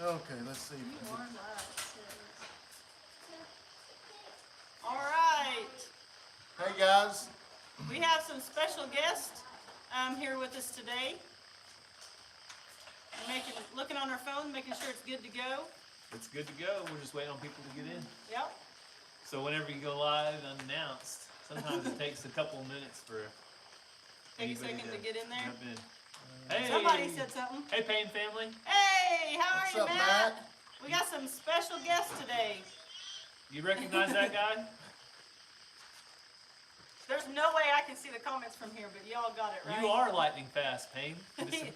Okay, let's see. All right. Hey guys. We have some special guests here with us today. Looking on our phone, making sure it's good to go. It's good to go. We're just waiting on people to get in. Yep. So whenever you go live unannounced, sometimes it takes a couple of minutes for Take a second to get in there. jump in. Hey. Somebody said something. Hey, Payne family. Hey, how are What's you, up, Matt? Matt? We got some special guests today. You recognize that guy? There's no way I can see the comments from here, but y'all got it right. You are lightning fast, Payne.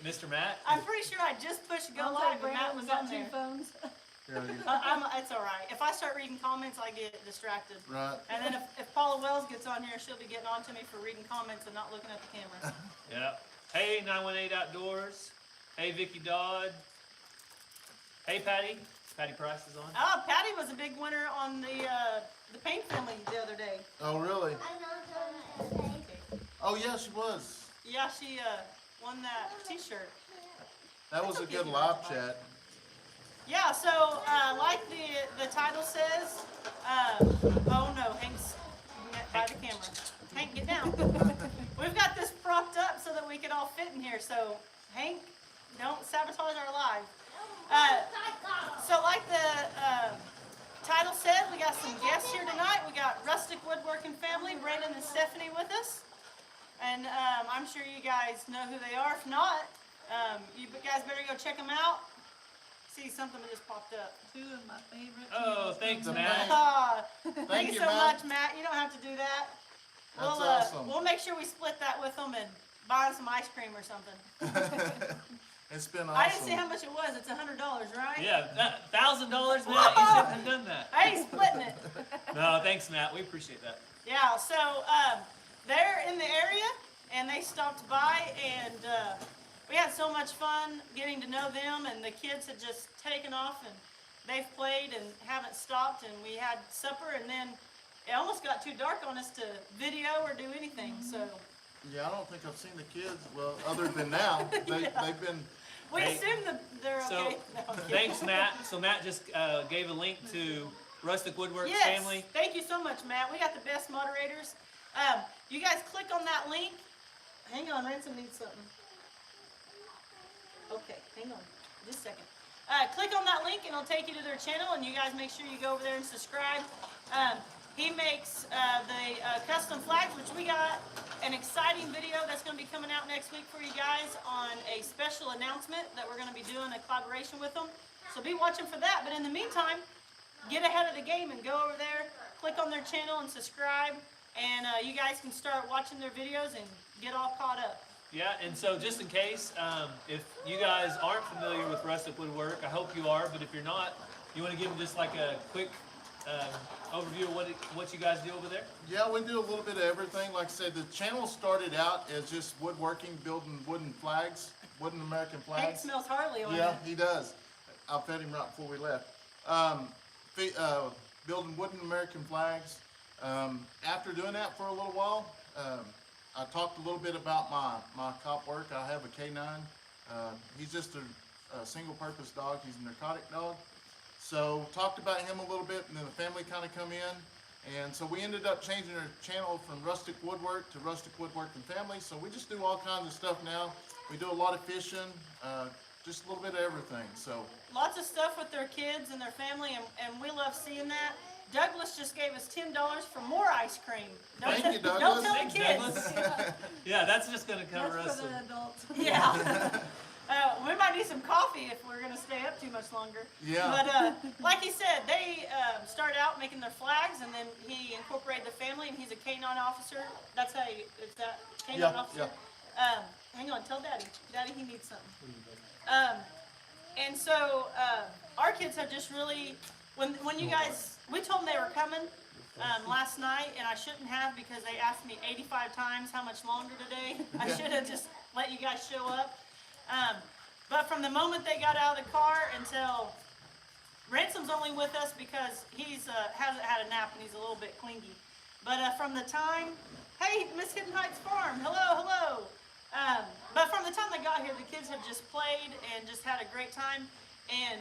Mr. Matt. I'm pretty sure I just pushed go live and Matt was on there. Phones. It's all right. If I start reading comments, I get distracted. Right. And then if Paula Wells gets on here, she'll be getting on to me for reading comments and not looking at the camera. Yeah. Hey, 918 Outdoors. Hey, Vicky Dodd. Hey, Patty. Patty Price is on. Oh, Patty was a big winner on the Payne family the other day. Oh, really? Oh, yeah, she was. Yeah, she won that T-shirt. That was a good live chat. Yeah, so like the title says, oh no, Hank's by the camera. Hank, get down. We've got this propped up so that we can all fit in here. So Hank, don't sabotage our live. So like the title said, we got some guests here tonight. We got Rustic Wood Work Family, Brandon and Stephanie with us. And I'm sure you guys know who they are. If not, you guys better go check them out. See, something just popped up. Two of my favorite. Oh, thanks, Matt. Thank you so much, Matt. You don't have to do that. That's awesome. We'll make sure we split that with them and buy them some ice cream or something. It's been awesome. I didn't see how much it was. It's $100, right? Yeah, $1,000, Matt. You shouldn't have done that. I ain't splitting it. No, thanks, Matt. We appreciate that. Yeah, so they're in the area, and they stopped by, and we had so much fun getting to know them, and the kids had just taken off, and they've played and haven't stopped, and we had supper, and then it almost got too dark on us to video or do anything, so. Yeah, I don't think I've seen the kids, well, other than now. They've been... We Hey, assume that they're okay. So, No, I'm kidding. thanks, Matt. So Matt just gave a link to Rustic Wood Work Yes, Family. thank you so much, Matt. We got the best moderators. You guys click on that link. Hang on, Ransom needs something. Okay, hang on, just a second. Click on that link and it'll take you to their channel, and you guys make sure you go over there and subscribe. He makes the custom flags, which we got an exciting video that's going to be coming out next week for you guys on a special announcement that we're going to be doing a collaboration with them. So be watching for that. But in the meantime, get ahead of the game and go over there, click on their channel and subscribe, and you guys can start watching their videos and get all caught up. Yeah, and so just in case, if you guys aren't familiar with Rustic Woodwork, I hope you are, but if you're not, you want to give them just like a quick overview of what you guys do over there? Yeah, we do a little bit of everything. Like I said, the channel started out as just woodworking, building wooden flags, wooden American flags. Hank smells Harley on Yeah, you. he does. I fed him right before we left. Building wooden American flags. After doing that for a little while, I talked a little bit about my cop work. I have a K9. He's just a single-purpose dog. He's a narcotic dog. So talked about him a little bit, and then the family kind of come in. And so we ended up changing our channel from Rustic Woodwork to Rustic Woodworking Family. So we just do all kinds of stuff now. We do a lot of fishing, just a little bit of everything. So Lots of stuff with their kids and their family, and we love seeing that. Douglas just gave us $10 for more ice cream. Thank you, Douglas. Don't tell Thanks, the kids. Douglas. Yeah, that's just going to cover That's us. for the adults. Yeah. We might need some coffee if we're going to stay up too much longer. Yeah. But like he said, they started out making their flags, and then he incorporated the family, and he's a K9 officer. That's how you, it's that K9 Yeah, officer. yeah. Hang on, tell Daddy. Daddy, he needs something. And so our kids have just really, when you guys, we told them they were coming last night, and I shouldn't have because they asked me 85 times how much longer today. I should have just let you guys show up. But from the moment they got out of the car until Ransom's only with us because he's hasn't had a nap and he's a little bit clingy. But from the time, hey, Miss Hidden Heights Farm, hello, hello. But from the time they got here, the kids have just played and just had a great time. And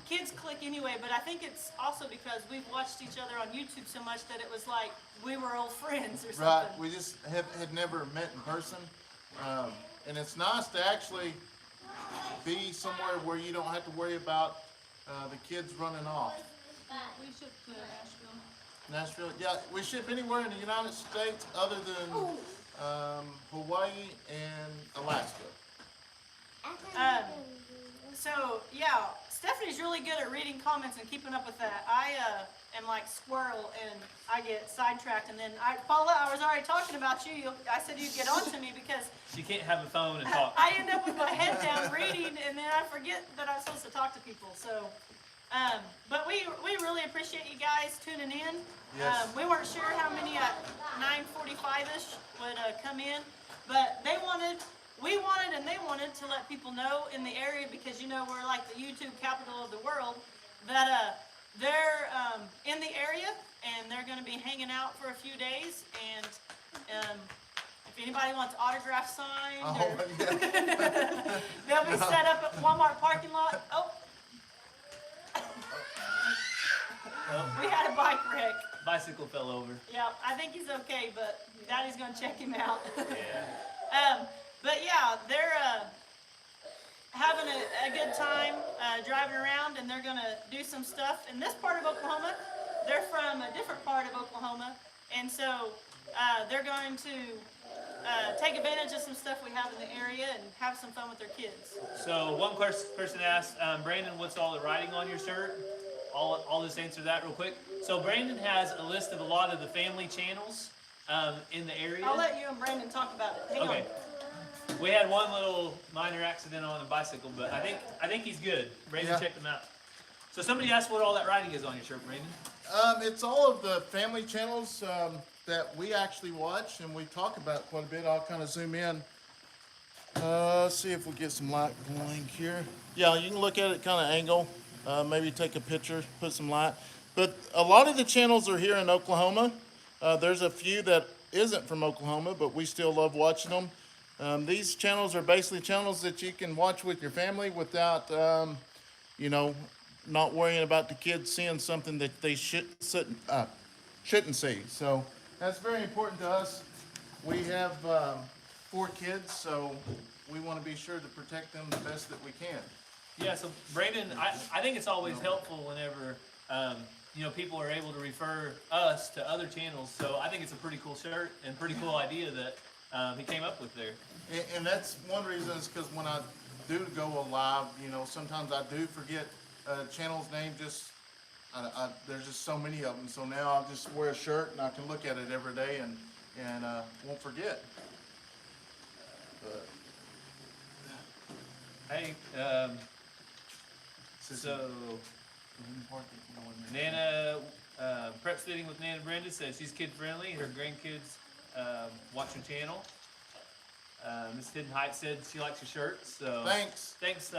kids click anyway, but I think it's also because we've watched each other on YouTube so much that it was like we were old friends or something. Right, we just had never met in person. And it's nice to actually be somewhere where you don't have to worry about the kids running off. We shipped to Nashville. Nashville, yeah, we ship anywhere in the United States other than Hawaii and Alaska. So yeah, Stephanie's really good at reading comments and keeping up with that. I am like squirrel and I get sidetracked, and then Paula, I was already talking about you. I said you'd get on to me because She can't have a phone and talk. I end up with my head down reading, and then I forget that I'm supposed to talk to people. So, but we really appreciate you guys tuning in. Yes. We weren't sure how many at 9:45ish would come in, but we wanted and they wanted to let people know in the area, because you know we're like the YouTube capital of the world, that they're in the area and they're going to be hanging out for a few days, and if anybody wants autograph signed, or Yeah. they'll be set up at Walmart parking lot. Oh, we had a bike wreck. Bicycle fell over. Yeah, I think he's okay, but Daddy's gonna check him out. Yeah. But yeah, they're having a good time driving around, and they're gonna do some stuff in this part of Oklahoma. They're from a different part of Oklahoma, and so they're going to take advantage of some stuff we have in the area and have some fun with their kids. So one person asked, Brandon, what's all the writing on your shirt? I'll just answer that real quick. So Brandon has a list of a lot of the family channels in the area. I'll let you and Brandon talk about it. Hang Okay. on. We had one little minor accident on a bicycle, but I think he's good. Brandon Yeah. checked him out. So somebody asked what all that writing is on your shirt, Brandon. It's all of the family channels that we actually watch and we talk about quite a bit. I'll kind of zoom in. Let's see if we get some light going here. Yeah, you can look at it kind of angle. Maybe take a picture, put some light. But a lot of the channels are here in Oklahoma. There's a few that isn't from Oklahoma, but we still love watching them. These channels are basically channels that you can watch with your family without, not worrying about the kids seeing something that they shouldn't see. So that's very important to us. We have 4 kids, so we want to be sure to protect them the best that we can. Yeah, so Brandon, I think it's always helpful whenever people are able to refer us to other channels. So I think it's a pretty cool shirt and pretty cool idea that he came up with there. And that's one reason, is because when I do go live, sometimes I do forget channel's name. There's just so many of them. So now I'll just wear a shirt and I can look at it every day and won't forget. But, Hey, so Nana, Prep Sitting with Nana Brenda says she's kid friendly. Her grandkids watch her channel. Miss Hidden Heights said she likes your shirt. So thanks. Thanks.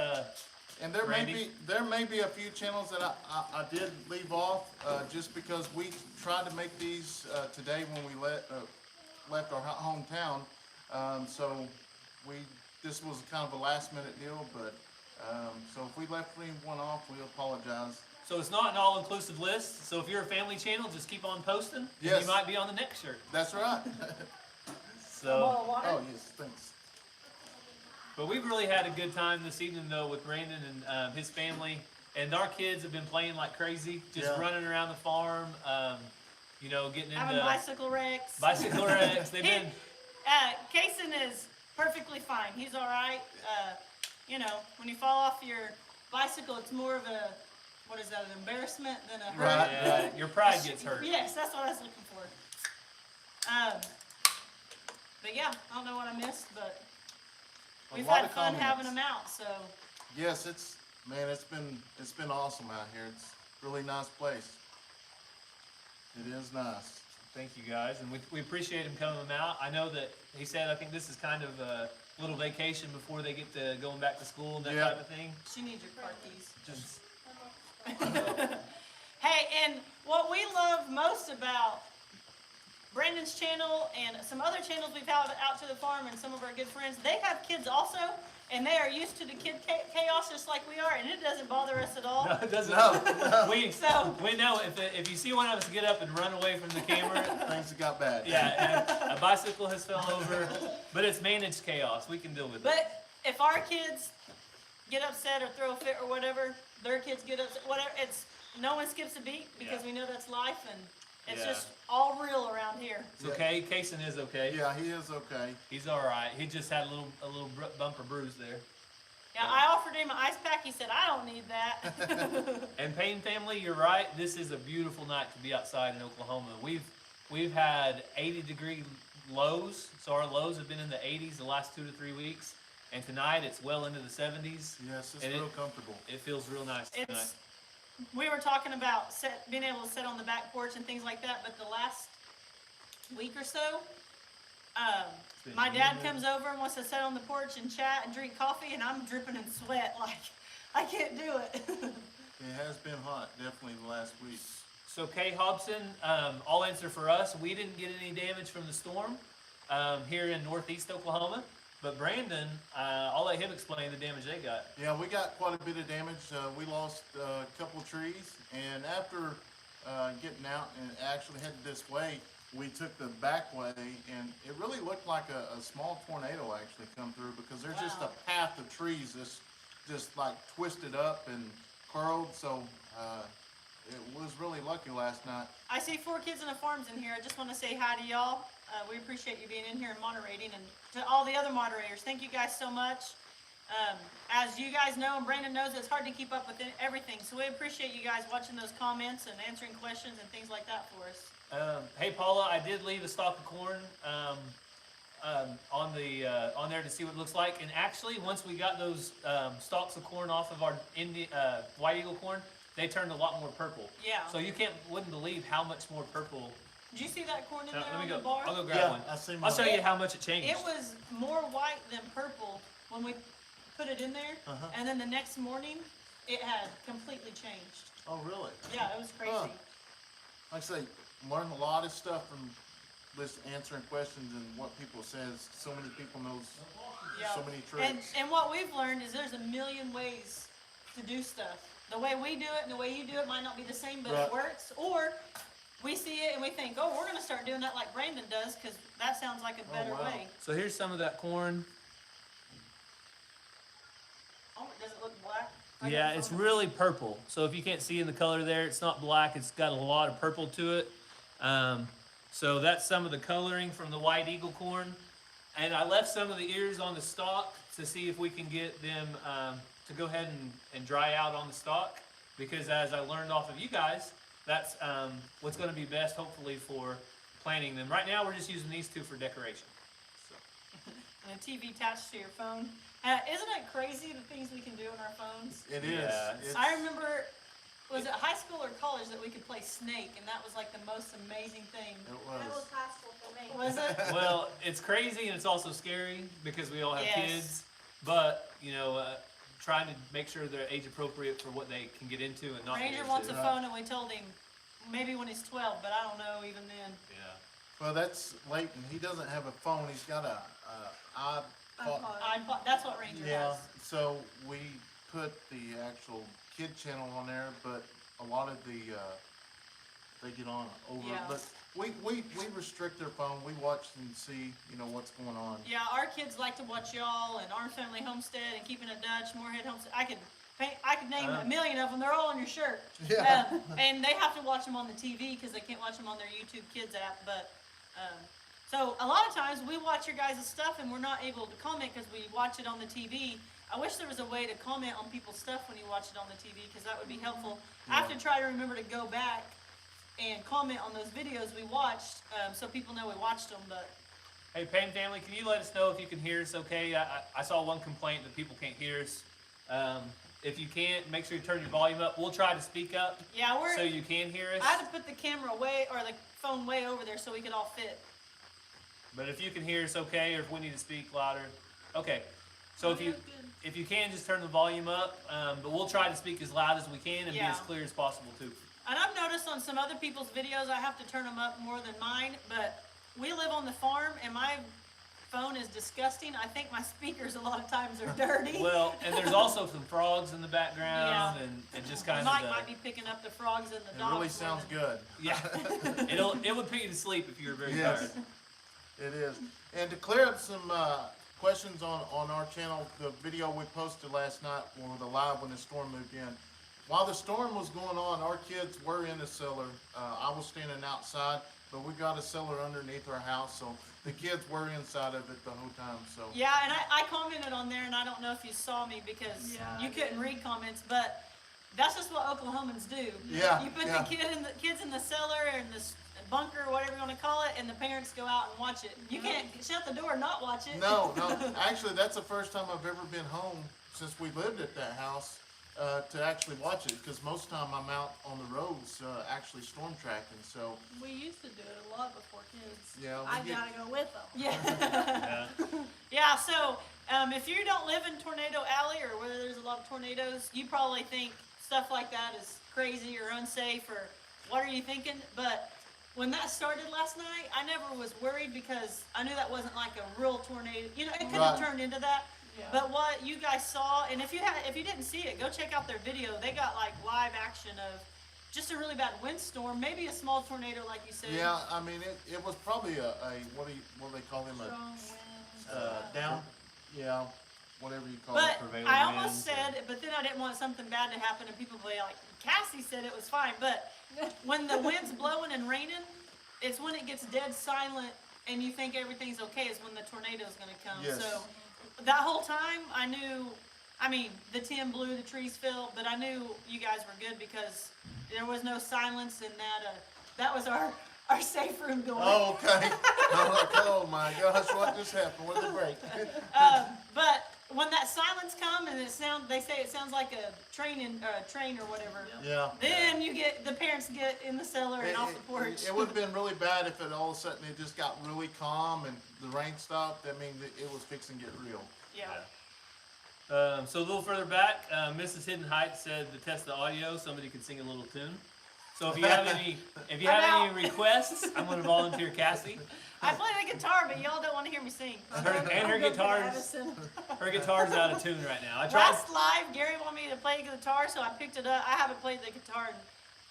And there Randy? may be a few channels that I did leave off just because we tried to make these today when we left our hometown. So this was kind of a last minute deal, but so if we left anyone off, we apologize. So it's not an all-inclusive list. So if you're a family channel, just keep on posting. And Yes. you might be on the next shirt. That's right. A So, bowl of water? Oh yes, thanks. but we've really had a good time this evening though with Brandon and his family, and our kids have been playing like crazy, just Yeah. running around the farm, getting Having into bicycle wrecks. bicycle wrecks. They've been. Kason is perfectly fine. He's all right. When you fall off your bicycle, it's more of a, what is that, an embarrassment than a hurt? Right. Yeah, your pride gets hurt. Yes, that's what I was looking for. But yeah, I don't know what I missed, but A we've lot had of fun comments. having them out, so. Yes, it's been awesome out here. It's a really nice place. It is nice. Thank you guys, and we appreciate him coming out. I know that he said I think this is kind of a little vacation before they get to going back to school and that Yeah. type of thing. She needs your car keys. Just Hey, and what we love most about Brandon's channel and some other channels we've had out to the farm and some of our good friends, they have kids also, and they are used to the kid chaos just like we are, and it doesn't bother us at all. No, it doesn't. No. We know if you see one of us get up and run away from the camera, Things have got bad. yeah, and a bicycle has fell over, but it's managed chaos. We can deal with it. But if our kids get upset or throw a fit or whatever, their kids get upset, whatever, it's, no one skips a beat because Yeah. we know that's life, and it's Yeah. just all real around here. It's okay. Kaysen is okay. Yeah, he is okay. He's all right. He just had a little bump or bruise there. Yeah, I offered him an ice pack. He said, I don't need that. And Payne family, you're right. This is a beautiful night to be outside in Oklahoma. We've had 80-degree lows, so our lows have been in the 80s the last 2 to 3 weeks, and tonight it's well into the 70s. Yes, it's And real comfortable. It feels real nice tonight. It's, we were talking about being able to sit on the back porch and things like that, but the last week or so, been my dad humid. comes over and wants to sit on the porch and chat and drink coffee, and I'm dripping in sweat. Like, I can't do it. It has been hot, definitely the last week. So Kay Hobson, I'll answer for us. We didn't get any damage from the storm here in northeast Oklahoma, but Brandon, I'll let him explain the damage they got. Yeah, we got quite a bit of damage. We lost a couple trees, and after getting out and actually headed this way, we took the back way, and it really looked like a small tornado actually come through, because there's just a Wow. path of trees just like twisted up and curled. So it was really lucky last night. I see 4 kids and a farms in here. I just want to say hi to y'all. We appreciate you being in here and moderating, and to all the other moderators, thank you guys so much. As you guys know, and Brandon knows, it's hard to keep up with everything, so we appreciate you guys watching those comments and answering questions and things like that for us. Hey Paula, I did leave a stalk of corn on there to see what it looks like, and actually once we got those stalks of corn off of our white eagle corn, they turned a lot more purple. Yeah. So you wouldn't believe how much more purple. Did you see that corn in there Let on me the go. bar? I'll go grab Yeah, one. I seen I'll one. show you how much it changed. It was more white than purple when we put it in there, Uh-huh. and then the next morning, it had completely changed. Oh, really? Yeah, it was crazy. Huh. Like I say, learned a lot of stuff from just answering questions and what people says. So many people knows Yeah. so many And, tricks. and what we've learned is there's a million ways to do stuff. The way we do it and the way you do it might not be the same, but Right. it works. Or we see it and we think, oh, we're gonna start doing that like Brandon does, because that sounds like a better wow. way. So here's some of that corn. Oh, does it look black? I Yeah, can it's photo- really purple. So if you can't see in the color there, it's not black. It's got a lot of purple to it. So that's some of the coloring from the white eagle corn. And I left some of the ears on the stalk to see if we can get them to go ahead and dry out on the stalk. Because as I learned off of you guys, that's what's going to be best, hopefully, for planting them. Right now, we're just using these two for decoration. So. And a TV attached to your phone. Isn't it crazy the things we can do on our phones? It is. Yeah. It's- I remember, was it high school or college that we could play Snake, and that was like the most amazing thing. It That was was. high school for me. Was it? Well, it's crazy and it's also scary because we all have Yes. kids. But trying to make sure they're age appropriate for what they can get into and not Ranger get wants a into. phone, and we told him maybe when he's 12, but I don't know even then. Yeah. Well, that's Leighton. He doesn't have a phone. He's got a iPod. That's what Ranger Yeah. has. So we put the actual kid channel on there, but a lot of the they get on over. Yeah. But we restrict their phone. We watch and see what's going on. Yeah, our kids like to watch y'all and Our Family Homestead and Keeping It Dutch, Moorhead Homestead. I could name a million of them. They're all on your shirt. Yeah. And they have to watch them on the TV because they can't watch them on their YouTube Kids app. But so a lot of times we watch your guys' stuff and we're not able to comment because we watch it on the TV. I wish there was a way to comment on people's stuff when you watch it on the TV, because that would be helpful. I have to try to remember to go back and comment on those videos we watched, so people know we watched them. But Hey, Payne family, can you let us know if you can hear us okay? I saw one complaint that people can't hear us. If you can't, make sure you turn your volume up. We'll try to speak up yeah, so you can hear us. I had to put the camera the phone way over there so we could all fit. But if you can hear us okay, or if we need to speak louder, okay. So if you can, just turn the volume up. But we'll try to speak as loud as we can and be Yeah. as clear as possible too. And I've noticed on some other people's videos, I have to turn them up more than mine, but we live on the farm, and my phone is disgusting. I think my speakers a lot of times are dirty. Well, and there's also some frogs in the background, Yeah. and just kind Mike of might be picking up the frogs and the It dogs. really sounds good. yeah. It would put you to sleep if you were very Yes, tired. it is. And to clear up some questions on our channel, the video we posted last night, or the live when the storm moved in. While the storm was going on, our kids were in the cellar. I was standing outside, but we got a cellar underneath our house, so the kids were inside of it the whole time. So Yeah, and I commented on there, and I don't know if you saw me because Yeah, you I couldn't did. read comments, but that's just what Oklahomans do. Yeah, You put yeah. the kids in the cellar or in this bunker or whatever you want to call it, and the parents go out and watch it. You can't shut the door and not watch it. no, actually, that's the first time I've ever been home since we lived at that house to actually watch it. Because most of the time I'm out on the roads actually storm tracking. So We used to do it a lot before kids. yeah, I we get, gotta go with them. Yeah. Yeah. Yeah, so if you don't live in Tornado Alley or where there's a lot of tornadoes, you probably think stuff like that is crazy or unsafe or what are you thinking? But when that started last night, I never was worried because I knew that wasn't like a real tornado. You know, it could have Right. turned into that. Yeah. But what you guys saw, and if you didn't see it, go check out their video. They got like live action of just a really bad windstorm, maybe a small tornado like you said. yeah. I mean, it was probably a what do they call them, Strong winds. down? Yeah, whatever you call But it. prevailing I almost winds, said, but then I didn't want something bad to happen and people be like, Cassie said it was fine. But when the wind's blowing and raining, it's when it gets dead silent and you think everything's okay is when the tornado's gonna come. Yes. So that whole time I knew, I mean, the tin blew, the trees fell, but I knew you guys were good because there was no silence and that was our safe room door. Oh, okay. I'm like, oh my gosh, what just happened? Where'd the break? But when that silence comes and they say it sounds like a train or whatever. Yeah. Then the parents get in the cellar and off the porch. It would have been really bad if it all of a sudden it just got really calm and the rain stopped. I mean, it was fixing to get real. Yeah. So a little further back, Mrs. Hidden Heights said to test the audio, somebody could sing a little tune. So if you have any requests, I'm going to volunteer Cassie. I play the guitar, but y'all don't want to hear me sing. Her guitar's out of tune right now. I tried. Last live, Gary wanted me to play the guitar, so I picked it up. I haven't played the guitar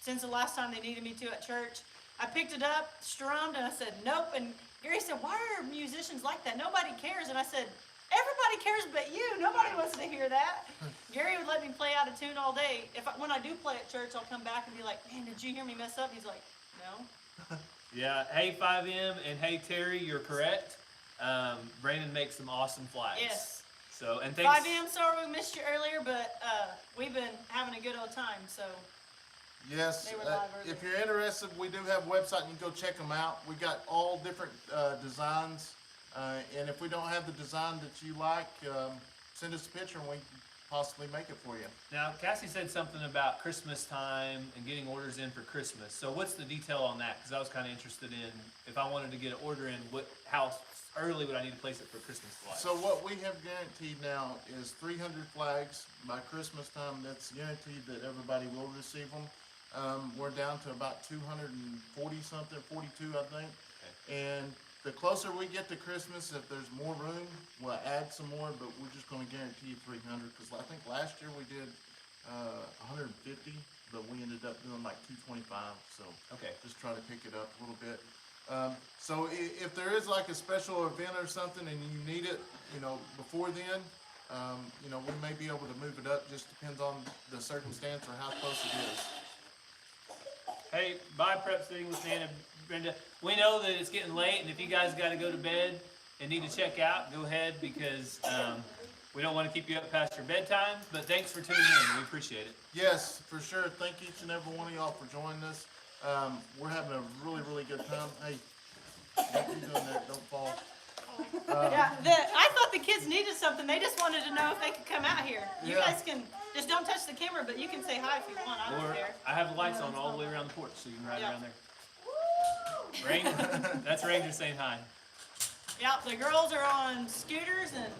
since the last time they needed me to at church. I picked it up, strummed, and I said, nope. And Gary said, why are musicians like that? Nobody cares. And I said, everybody cares but you. Nobody wants to hear that. Gary would let me play out of tune all day. When I do play at church, I'll come back and be like, man, did you hear me mess up? He's like, no. Yeah, hey 5M and hey Terry, you're correct. Brandon makes some awesome flags. Yes. So, and thanks. 5 a.m. Sorry we missed you earlier, but we've been having a good old time. So Yes, They were live earlier. if you're interested, we do have a website. You can go check them out. We got all different designs, and if we don't have the design that you like, send us a picture and we can possibly make it for you. Now, Cassie said something about Christmas time and getting orders in for Christmas. So what's the detail on that? Because I was kind of interested in, if I wanted to get an order in, how early would I need to place it for Christmas flags? So what we have guaranteed now is 300 flags by Christmas time. That's guaranteed that everybody will receive them. We're down to about 240 something, 42 I think. Okay. And the closer we get to Christmas, if there's more room, we'll add some more, but we're just gonna guarantee 300, because I think last year we did 150, but we ended up doing like 225, so Okay. just try to pick it up a little bit. So if there is like a special event or something and you need it, before then, we may be able to move it up, just depends on the circumstance or how close it is. Hey, bye Prep City with Nana, Brenda. We know that it's getting late, and if you guys got to go to bed and need to check out, go ahead, because we don't want to keep you up past your bedtime. But thanks for tuning in. We appreciate it. Yes, for sure. Thank each and every one of y'all for joining us. We're having a really, really good time. Hey, don't be doing that. Don't fall. Yeah, I thought the kids needed something. They just wanted to know if they could come out here. You Yeah. guys can just don't touch the camera, but you can say hi if you want. I don't Or care. I have the lights on all the way around the porch, so you can ride Yeah. around there. Ranger, that's Ranger saying hi. Yeah, the girls are on scooters and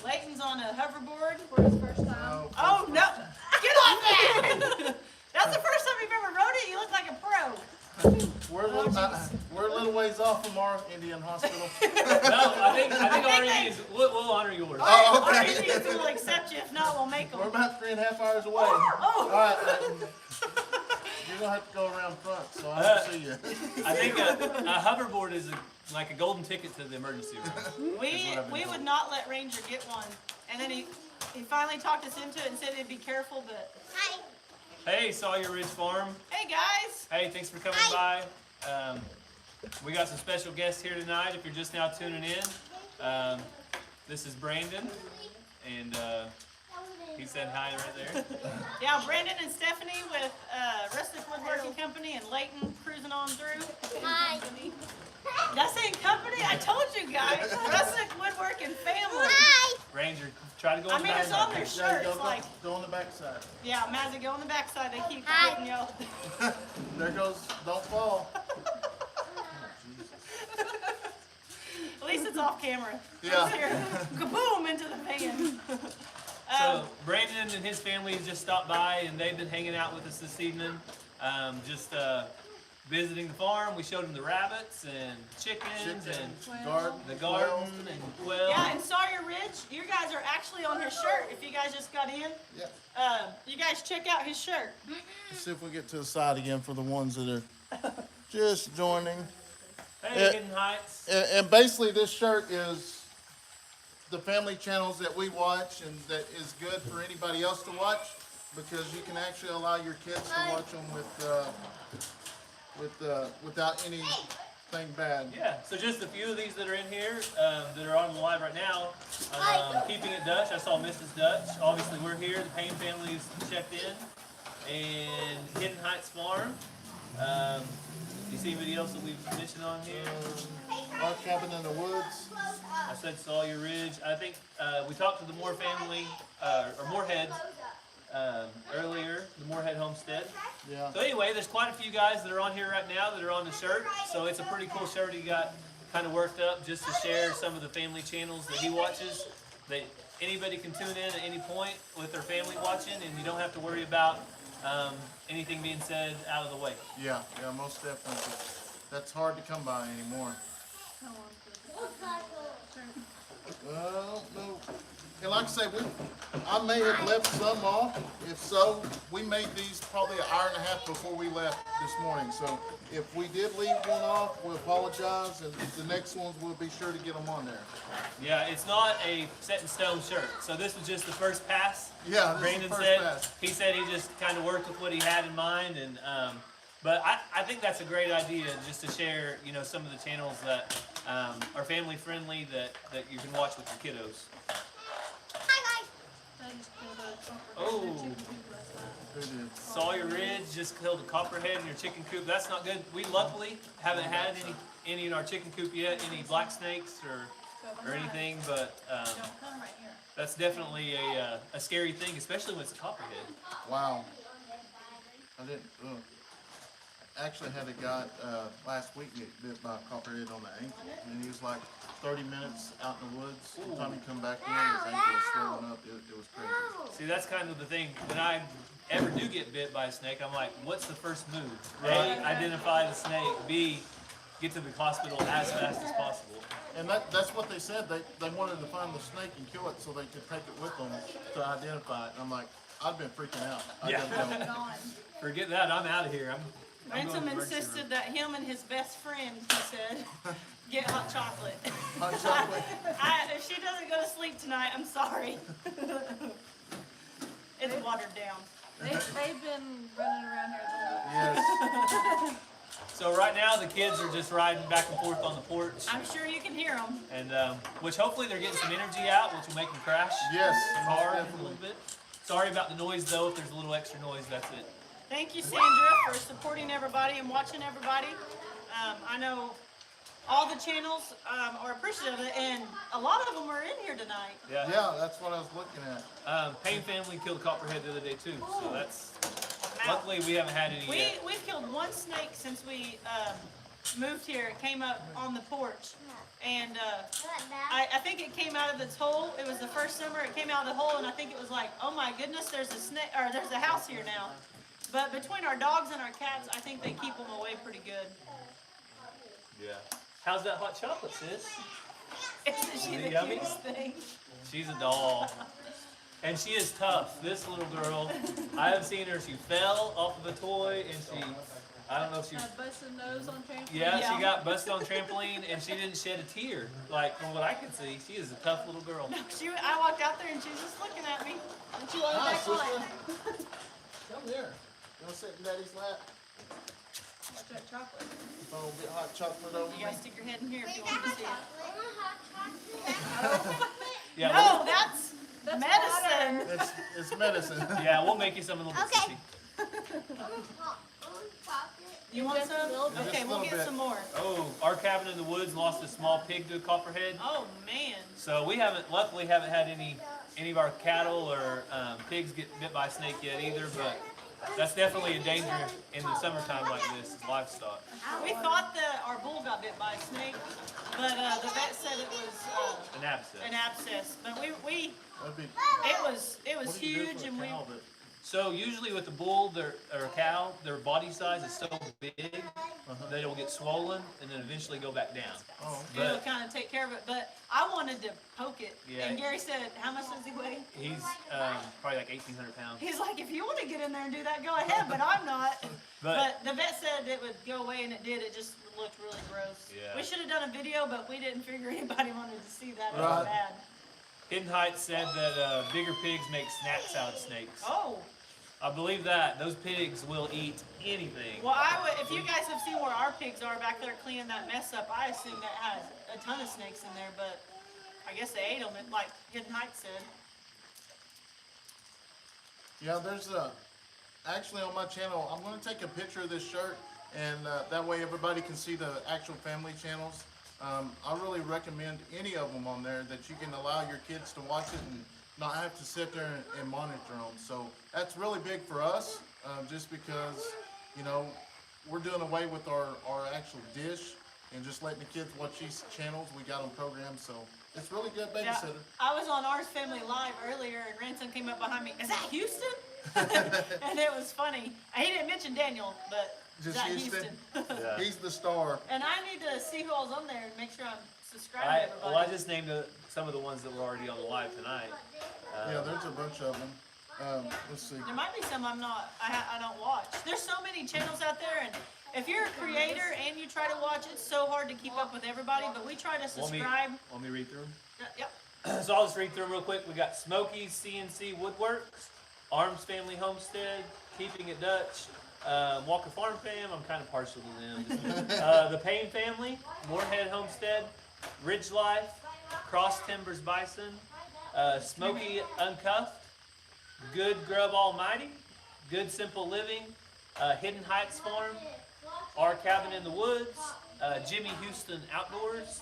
Layton's on a hoverboard. For his first time. Oh no! Get off that! That's the first time you've ever rode it. You look like a pro. We're a little ways off from our Indian hospital. No, I think our they- Indians, we'll honor yours. Oh, Our okay. Indians will accept you, if not, we'll make them. We're about 3.5 hours away. Oh. All right, you're gonna have to go around front, so I don't see you. I think a hoverboard is like a golden ticket to the emergency room. We would not let Ranger get one, and then he finally talked us into it and said he'd be careful, but. Hi. Hey, Sawyer Ridge Farm. Hey, guys. Hey, thanks for coming by. We got some special guests here tonight. If you're just now tuning in, this is Brandon, and he said hi right there. Yeah, Brandon and Stephanie with Rustic Wood Working Company and Layton cruising on through. Hi. Did I say company? I told you guys. Rustic Woodworking Family. Hi. Ranger, try to go I on mean, it's on their shirts. Like, Go on the backside. yeah, Mazzy, go on the backside. They keep Hi. hitting you. There goes, don't fall. At least it's off camera. Yeah. Here, kaboom into the van. So Brandon and his family just stopped by, and they've been hanging out with us this evening. Just visiting the farm. We showed them the rabbits and chickens and Garden. the garden and quail. Yeah, and Sawyer Ridge, you guys are actually on his shirt. If you guys just got in, Yeah. you guys check out his shirt. Let's see if we get to the side again for the ones that are just joining. Hey, Hidden Heights. And basically this shirt is the family channels that we watch and that is good for anybody else to watch, because you can actually allow your kids to watch them without anything bad. Yeah, so just a few of these that are in here that are on the live right now. Keeping It Dutch, I saw Mrs. Dutch. Obviously, we're here. The Payne family's checked in. And Hidden Heights Farm. You see anybody else that we've mentioned on here? Our cabin in the woods. I said Sawyer Ridge. I think we talked to the Moore family, or Moorhead, earlier, the Moorhead Homestead. Yeah. So anyway, there's quite a few guys that are on here right now that are on the shirt. So it's a pretty cool shirt he got kind of worked up just to share some of the family channels that he watches. That anybody can tune in at any point with their family watching, and you don't have to worry about anything being said out of the way. Yeah, most definitely. That's hard to come by anymore. Well, no. And like I say, I may have left some off. If so, we made these probably an hour and a half before we left this morning. So if we did leave one off, we apologize, and the next ones we'll be sure to get them on there. Yeah, it's not a set in stone shirt. So this was just the first pass. Yeah, this is Brandon the first said pass. he said he just kind of worked with what he had in mind, and but I think that's a great idea just to share, some of the channels that are family friendly that you can watch with your kiddos. I just killed a Oh. chicken coop last night. Who did? Sawyer Ridge just killed a copperhead in your chicken coop. That's not good. We luckily haven't had any in our chicken coop yet, any black snakes or anything, but Don't come right here. that's definitely a scary thing, especially when it's a copperhead. Wow. I didn't. Actually had a guy last week get bit by a copperhead on the ankle, and he was like 30 minutes out in the woods. By the time he come back in, his ankle was swollen up. It was crazy. See, that's kind of the thing. When I ever do get bit by a snake, I'm like, what's the first move? Right. A, identify the snake. B, get to the hospital as fast as possible. And that's what they said. They wanted to find the snake and kill it so they could take it with them to identify it. And I'm like, I've been freaking out. I Yeah. didn't know. Gone. Forget that. I'm out of here. I'm going to Ransom the emergency insisted room. that him and his best friend, he said, get hot chocolate. Hot chocolate. If she doesn't go to sleep tonight, I'm sorry. It's watered down. They've been running around here the whole Yes. So right now the kids are just riding back and forth on the porch, I'm sure you can hear them. and which hopefully they're getting some energy out, which will make them crash Yes. hard a definitely. little bit. Sorry about the noise though. If there's a little extra noise, that's it. Thank you, Sandra, for supporting everybody and watching everybody. I know all the channels are appreciative of it, and a lot of them are in here tonight. Yeah. Yeah, that's what I was looking at. Payne family killed a copperhead the other day too, so that's Wow. luckily we haven't had any yet. We've killed one snake since we moved here. It came up on the porch, and I think it came out of its hole. It was the first summer it came out of the hole, and I think it was like, oh my goodness, there's a snake, or there's a house here now. But between our dogs and our cats, I think they keep them away pretty good. Yeah. How's that hot chocolate, sis? Isn't she the Yummy? cutest thing? She's a doll. And she is tough. This little girl, I have seen her. She fell off of a toy and she, I don't know if she, Busted nose on trampoline. yeah, Yeah. she got busted on trampoline and she didn't shed a tear. Like, from what I can see, she is a tough little girl. I walked out there and she was just looking at me. And she wanted Hi, back sister. on. Come here. You wanna sit in Daddy's lap? Watch that chocolate. If I don't get hot chocolate over You me. guys stick your head in here if you want to see it. Yeah, No, that's That's medicine. It's medicine. yeah, we'll make you some a little bit, Okay. sissy. You want some? Just Okay, a we'll little get bit. some more. Oh, our cabin in the woods lost a small pig to a copperhead. Oh, man. So we luckily haven't had any of our cattle or pigs get bit by a snake yet either, but that's definitely a danger in the summertime like this, is livestock. We thought that our bull got bit by a snake, but the vet said it was An abscess. an abscess. But That'd be, it was what do you do huge, for a and we. cow that- So usually with the bull or a cow, their body size is so big that it will get swollen and then eventually go back down. Oh, It'll But kind of take care of it, but I wanted to poke it. Yeah. And Gary said, how much does he weigh? he's probably like 1,800 pounds. He's like, if you want to get in there and do that, go ahead, but I'm not. But But the vet said it would go away, and it did. It just looked really gross. Yeah. We should have done a video, but we didn't figure anybody wanted to see that. It Right. was bad. Hidden Heights said that bigger pigs make snacks out of snakes. Oh, I believe that. Those pigs will eat anything. well, if you guys have seen where our pigs are back there cleaning that mess up, I assume that has a ton of snakes in there, but I guess they ate them, like Hidden Heights said. yeah, there's actually on my channel, I'm gonna take a picture of this shirt and that way everybody can see the actual family channels. I really recommend any of them on there that you can allow your kids to watch it and not have to sit there and monitor them. So that's really big for us, just because, you know, we're doing away with our actual dish and just letting the kids watch these channels. We got them programmed, so it's really good Yeah, babysitter. I was on Ours Family Live earlier, and Ransom came up behind me. Is that Houston? And it was funny. He didn't mention Daniel, but is Just that Houston. Yeah. He's the star. And I need to see who all's on there and make sure I'm subscribed to I everybody. just named some of the ones that were already on the live tonight. Yeah, there's a bunch of them. Let's see. There might be some I'm not. I don't watch. There's so many channels out there, and if you're a creator and you try to watch, it's so hard to keep up with everybody. But we try to subscribe. Want me to read through them? Yep. So I'll just read through them real quick. We got Smokey's CNC Woodworks, Arms Family Homestead, Keeping It Dutch, Walker Farm Fam, I'm kind of partial to them. The Payne Family, Moorhead Homestead, Ridge Life, Cross Timbers Bison, Smokey Uncuffed, Good Grub Almighty, Good Simple Living, Hidden Heights Farm, Our Cabin in the Woods, Jimmy Houston Outdoors,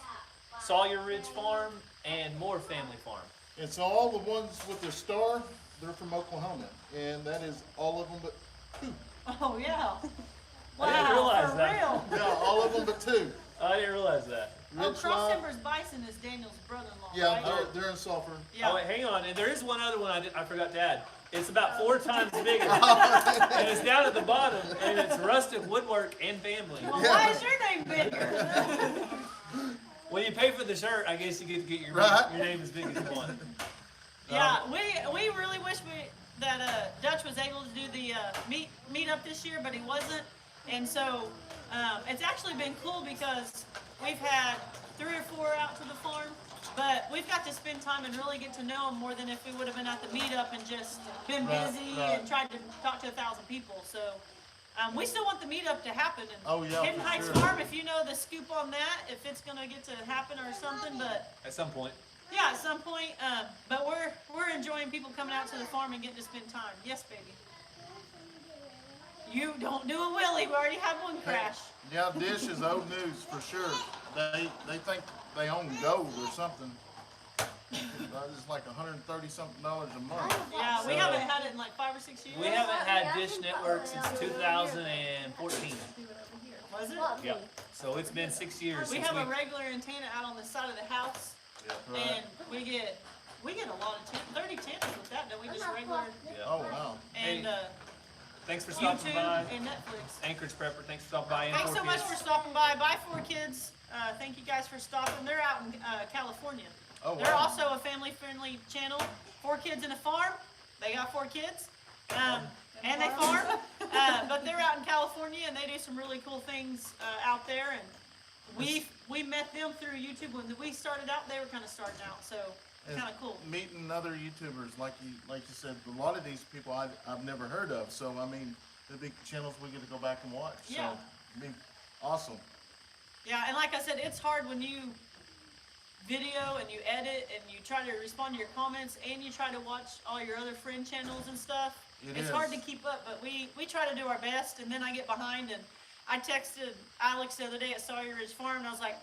Sawyer Ridge Farm, and Moore Family Farm. And so all the ones with the star, they're from Oklahoma. And that is all of them but two. Oh yeah. I didn't realize for that. real. Yeah, all of them but two. I didn't realize that. Oh, Rich Cross Live- Timbers Bison is Daniel's brother-in-law, Yeah, right? they're in Sulphur. Yeah. Oh, wait, hang on. And there is one other one I forgot to add. It's about 4 times bigger. And it's down at the bottom. And it's Rustic Woodwork and Family. Well, why is your name bigger? When you pay for the shirt, I guess you get to get your, Right. your name as big as you want. Yeah, we really wish that Dutch was able to do the meet up this year, but he wasn't. And so it's actually been cool because we've had 3 or 4 out to the farm, but we've got to spend time and really get to know them more than if we would have been at the meetup and just been Right, busy right. and tried to talk to 1,000 people. So we still want the meetup to happen. And Oh, yeah, Hidden for Heights sure. Farm, if you know the scoop on that, if it's gonna get to happen or something, but. At some point. Yeah, at some point, but we're enjoying people coming out to the farm and getting to spend time. Yes, baby. You don't do a wheelie. We already had one crash. Yeah, Dish is old news for sure. They think they own gold or something. It's like $130-something a month. Yeah, we So- haven't had it in like 5 or 6 years. We haven't had Dish Network since 2014. Do it over here. Was it? Yeah. So it's been 6 years We since have a regular antenna out on the side of the house, Right. and we get a lot of 30 channels with that. Don't we? Just regular. Yeah. Oh, wow. And Thanks for stopping by. YouTube, and Netflix. Anchorage Prepper, thanks for stopping by. And Thanks so 4 much Kids. for stopping by. Bye, 4 Kids. Thank you guys for stopping. They're out in California. Oh, They're wow. also a family-friendly channel. 4 Kids in a farm. They got 4 kids. And they farm. But they're out in California, and they do some really cool things out there. And we met them through YouTube. When we started out, they were kind of starting out. So it's kind of cool. Meeting other YouTubers, like you said, a lot of these people I've never heard of. So, I mean, the big channels we get to go back and watch. Yeah. So, it'd be awesome. Yeah, and like I said, it's hard when you video and you edit and you try to respond to your comments and you try to watch all your other friend channels and stuff. It's hard to keep up, but we try to do our best, and then I get behind. And I texted Alex the other day at Sawyer Ridge Farm, and I was like,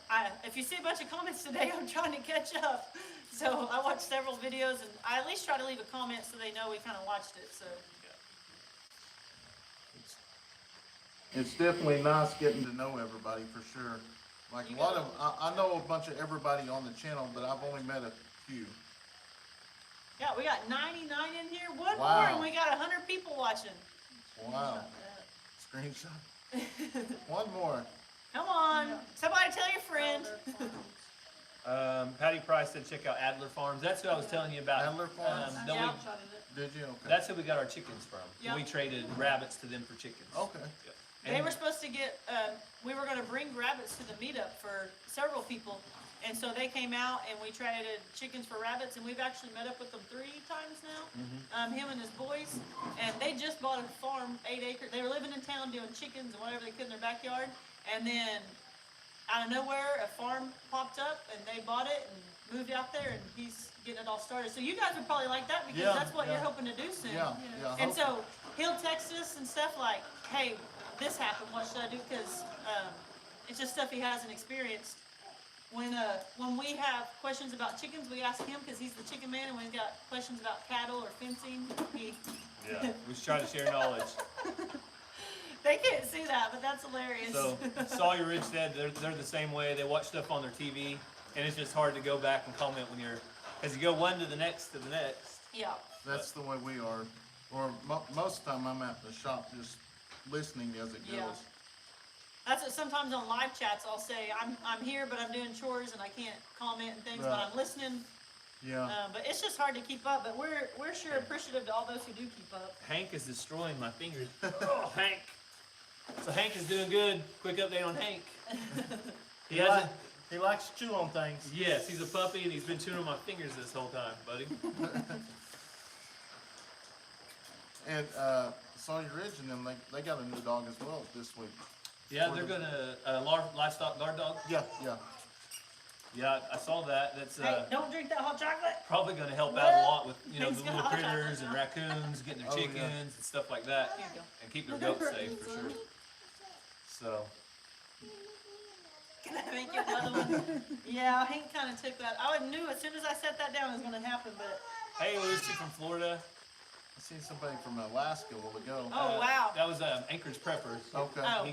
if you see a bunch of comments today, I'm trying to catch up. So I watched several videos, and I at least try to leave a comment so they know we kind of watched it. So It's definitely nice getting to know everybody for sure. Like a lot of, I know a bunch of everybody on the channel, but I've only met a few. yeah, we got 99 in here. One more, Wow. and we got 100 people watching. Wow. Screenshot. One more. Come on, somebody tell your friend. Patty Price said check out Adler Farms. That's who I was telling you about. Adler Farms? that Yeah. we, Did you? Okay. that's who we got our chickens from. Yeah. We traded rabbits to them for chickens. Okay. And They were supposed to get, we were gonna bring rabbits to the meetup for several people. And so they came out and we traded chickens for rabbits, and we've actually met up with them 3 times now. Him and his boys, and they just bought a farm, 8 acres. They were living in town doing chickens and whatever they could in their backyard. And then out of nowhere, a farm popped up and they bought it and moved out there, and he's getting it all started. So you guys would probably like that because Yeah, that's what you're yeah. hoping to do soon. Yeah, yeah. And so he'll text us and stuff like, hey, this happened, what should I do? Because it's just stuff he hasn't experienced. When we have questions about chickens, we ask him because he's the chicken man, and when he's got questions about cattle or fencing, Yeah, we just try to share knowledge. they can't see that, but that's hilarious. So Sawyer Ridge said they're the same way. They watch stuff on their TV, and it's just hard to go back and comment when you're, as you go one to the next to the next. Yeah. That's the way we are. Or most of the time I'm at the shop just listening as it goes. Yeah. That's what sometimes on live chats I'll say, I'm here, but I'm doing chores and I can't comment and things, but Right. I'm listening. Yeah. But it's just hard to keep up. But we're sure appreciative to all those who do keep up. Hank is destroying my fingers. Oh, Hank. So Hank is doing good. Quick update on Hank. He hasn't. He likes to chew on things. Yes, he's a puppy and he's been chewing on my fingers this whole time, buddy. And Sawyer Ridge and them, they got a new dog as well this week. Yeah, they're gonna livestock guard dog. Yeah, yeah. Yeah, I saw that. That's Hey, don't drink that hot chocolate. probably gonna help out a lot with the Hank's little got hot chocolate critters and now. raccoons getting their Oh, yeah. chickens and stuff like that, Here you go. and keep their goats safe for sure. So Can I make you another one? Yeah, Hank kind of took that. I knew as soon as I set that down it was going to happen, but. hey, Lucy from Florida. I seen somebody from Alaska a while ago. Oh, wow. That was Anchorage Preppers. Okay. Oh.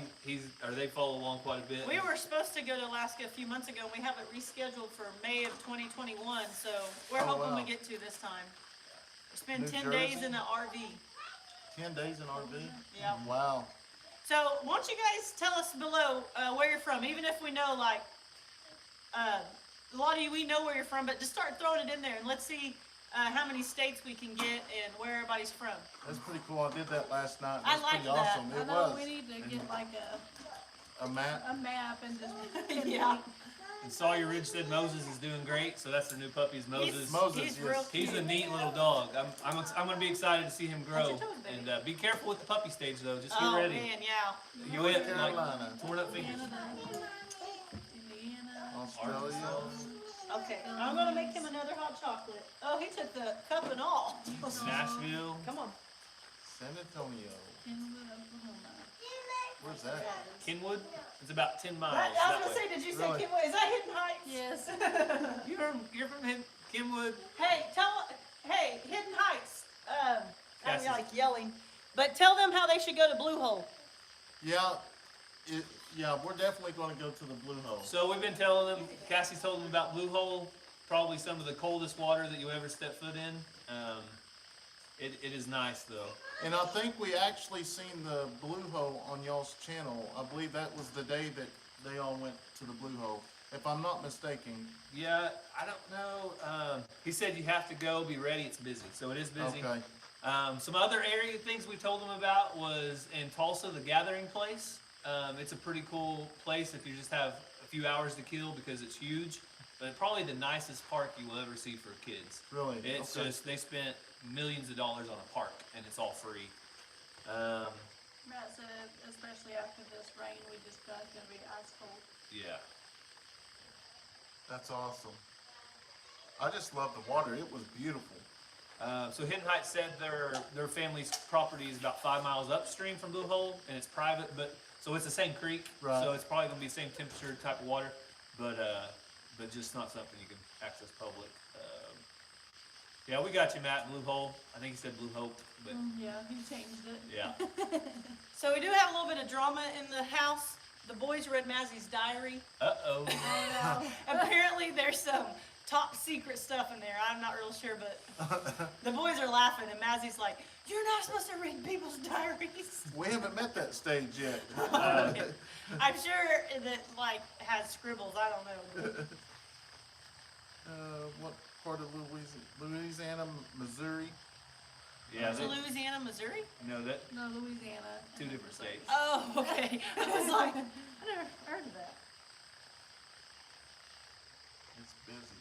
They follow along quite a bit. We were supposed to go to Alaska a few months ago, and we have it rescheduled for May of 2021, so we're Oh, hoping wow. we get to this time. We spend New 10 days Jersey? in an RV. 10 days in RV? Yeah. Wow. So, why don't you guys tell us below where you're from, even if we know, like, a lot of you, we know where you're from, but just start throwing it in there, and let's see how many states we can get and where everybody's from. That's pretty cool. I did that last night. I That's liked pretty that. awesome. I It know, was. we need to get like A map. a map and just. Yeah. And Sawyer Ridge said Moses is doing great, so that's their new puppy is Moses. Moses, He's yes. real He's cute. a neat little dog. I'm gonna be excited to see him Watch grow. your toes, baby. And be careful with the puppy stage though. Just get Oh, ready. man, yeah. You hit like Carolina. torn up fingers. Canada, Indiana. Australia. Okay, I'm gonna make him another hot chocolate. Oh, he took the cup and all. Nashville. Come on. San Antonio. Kenwood, Oklahoma. Where's that? Kenwood. It's about 10 miles. I was that gonna way. say, did you say Really? Kenwood? Is that Hidden Heights? Yes. You're from Kenwood. Hey, Hidden Heights. I Cassie's- don't like yelling, but tell them how they should go to Blue Hole. Yeah. We're definitely going to go to the Blue Hole. So we've been telling them. Cassie's told them about Blue Hole. Probably some of the coldest water that you ever step foot in. It is nice though. And I think we actually seen the Blue Hole on y'all's channel. I believe that was the day that they all went to the Blue Hole, if I'm not mistaken. Yeah, I don't know. He said you have to go, be ready. It's busy, so it is busy. Okay. Some other area things we told them about was in Tulsa, the Gathering Place. It's a pretty cool place if you just have a few hours to kill because it's huge. But probably the nicest park you will ever see for kids. Really? It's Okay. just, they spent millions of dollars on a park and it's all free. Matt said, especially after this rain we just got, it's gonna be ice cold. Yeah. That's awesome. I just love the water. It was beautiful. So Hidden Heights said their family's property is about 5 miles upstream from Blue Hole, and it's private, but so it's the same creek, Right. so it's probably gonna be the same temperature type of water, but just not something you can access public. Yeah, we got you, Matt. Blue Hole. I think he said Blue Hope, but Yeah, he changed it. yeah. So we do have a little bit of drama in the house. The boys read Mazzy's diary. Uh-oh. I know. Apparently there's some top secret stuff in there. I'm not real sure, but the boys are laughing and Mazzy's like, "You're not supposed to read people's diaries." We haven't met that stage yet. I'm sure that like has scribbles. I don't know. What part of Louisiana, Missouri? Yeah, Is it Louisiana, Missouri? no, that No, Louisiana. two different states. Oh, okay. I was like, I never heard of that. It's busy.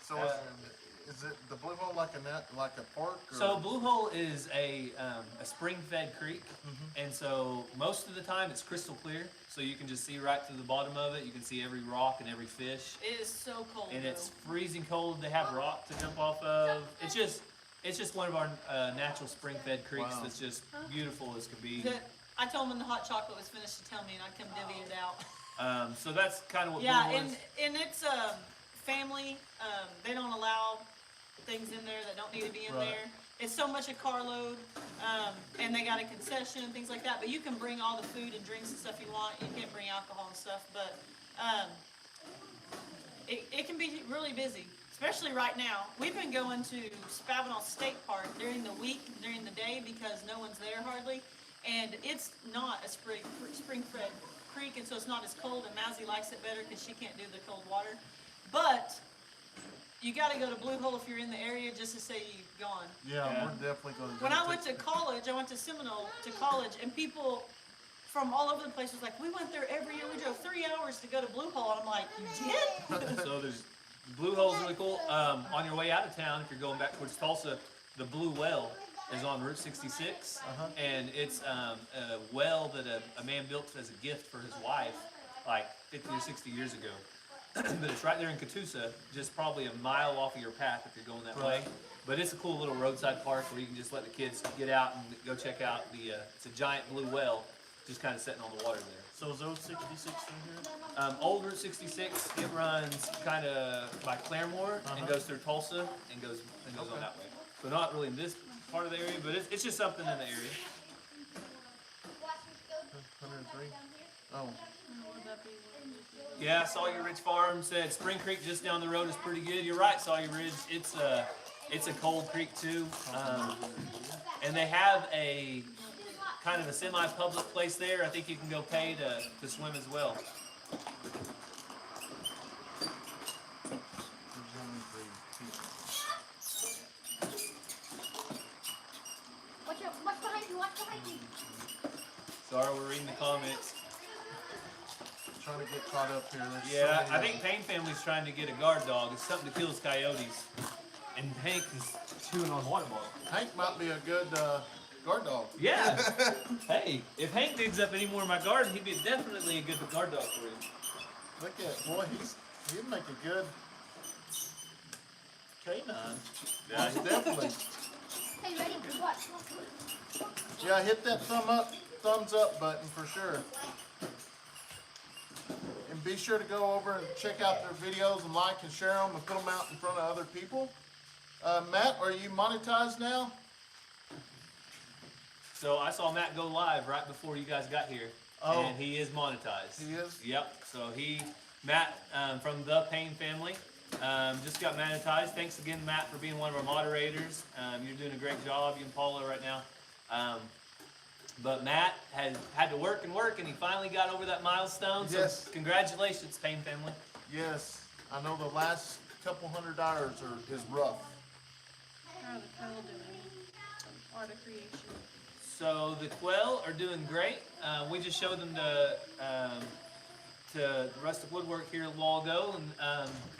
So is it the Blue Hole like a park? Or? So Blue Hole is a spring-fed creek, and so most of the time it's crystal clear, so you can just see right to the bottom of it. You can see every rock and every fish, It is so cold. and though. it's freezing cold. They have rock to jump off of. It's just one of our natural spring-fed creeks Wow. that's just beautiful as can be. I told him when the hot chocolate was finished to tell me, and I'd come divvy it out. So that's kind of what Yeah, Blue Hole and is. it's family. They don't allow things in there that don't need to be in Right. there. It's so much a carload, and they got a concession and things like that. But you can bring all the food and drinks and stuff you want. You can't bring alcohol and stuff, but it can be really busy, especially right now. We've been going to Spavinal State Park during the week, during the day, because no one's there hardly, and it's not a spring-fed creek, and so it's not as cold. And Mazzy likes it better because she can't do the cold water, but you got to go to Blue Hole if you're in the area, just to say you've gone. Yeah, Yeah. we're definitely going to. When I went to college, I went to Seminole to college, and people from all over the place was like, "We went there every year. We drove 3 hours to go to Blue Hole," and I'm like, "You did?" So there's Blue Hole's really cool. On your way out of town, if you're going back towards Tulsa, the Blue Well is on Route 66, and it's a well that a man built as a gift for his wife, like 50 or 60 years ago. But it's right there in Catoosa, just probably a mile off of your path if you're going that way. But it's a cool little roadside park where you can just let the kids get out and go check out the. It's a giant blue well, just kind of sitting on the water there. So is those 66 through here? Old Route 66, it runs kind of by Claremore and goes through Tulsa and goes on that way. So not really in this part of the area, but it's just something in the area. 103. Oh, Would that be what it is? Yeah, Sawyer Ridge Farm said Spring Creek just down the road is pretty good. You're right, Sawyer Ridge. It's a cold creek too, and they have a kind of a semi-public place there. I think you can go pay to swim as well. there's only 3 people. What's behind you? What's behind you? Sorry, we're reading the comments. Trying to get caught up here. There's so Yeah, many I of think them. Payne family's trying to get a guard dog. It's something that kills coyotes. And Hank is chewing on water bottle. Hank might be a good guard dog. Yeah. Hey, if Hank digs up any more of my garden, he'd be definitely a good guard dog for you. Look at boy, he'd make a good K9. Yeah. definitely. Hey, ready? What? Yeah, hit that thumbs up button for sure. And be sure to go over and check out their videos and like and share them and put them out in front of other people. Matt, are you monetized now? So I saw Matt go live right before you guys got here. Oh. And he is monetized. He is? Yep. So Matt from the Payne family, Just got monetized. Thanks again, Matt, for being one of our moderators. You're doing a great job, you and Paula right now. But Matt has had to work, and he finally got over that milestone. So Yes. congratulations, Payne family. Yes, I know the last couple $100 is rough. How are the quail doing? Art of creation. So the quail are doing great. We just showed them to Rustic Woodwork here a while ago, and